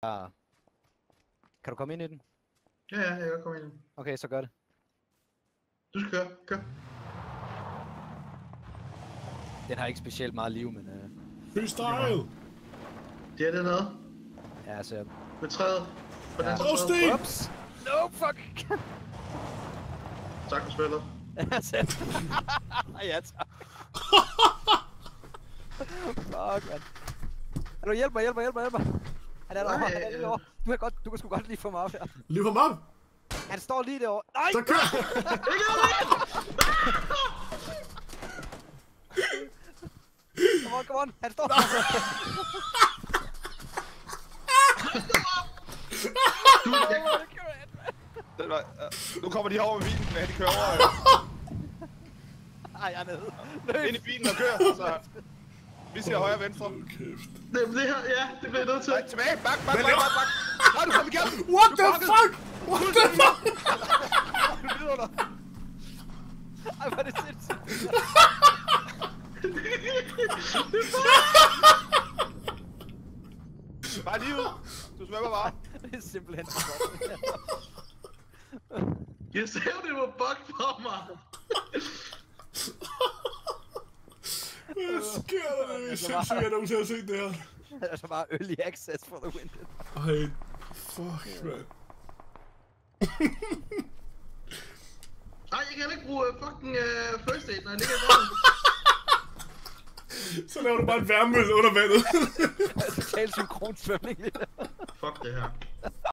Ja. Kan du komme ind i den? Ja, jeg kan komme ind. Okay, så gør det. Du skal køre, kør. Den har ikke specielt meget liv, men... Freestyle! Det er dernede. Ja, så... Ved træet. På den Åh, Sten! Ups! No, fuck! Tak for spillet. Ja, selv. Ja, tak. Fuck, man. Hallo, hjælp mig. Han er derovre, han er lige derovre. Du kan sgu godt lige få mig op her. Lige på mig! Han står lige derovre. Nej! Så kør! Come on, han står. Nu kommer de herover med bilen, de kører over. Ej, jeg er nede. Ind i bilen og kør, så... Vi ser højre og venstre. Kæft. Det her, ja, det bliver nødt til. Nej, tilbage, bak. Nej, du kom igennem. What the fuck? What the fuck? Du lider dig. Ej, hvor er det sindssygt. Bare lige ud. Du svømmer bare. Det er simpelthen så godt. Jeg sagde jo, det var bug for mig. Hvad sker der? Det er sindssygt, jeg nogensinde har set det her. Det er så bare early access for the win. Ej, fuck, man. Nej, jeg kan heller ikke bruge fucking first aid, når jeg ligger i vandet. Så laver du bare et værmøl under vandet. Total synkronsvømning lige der. Fuck det her.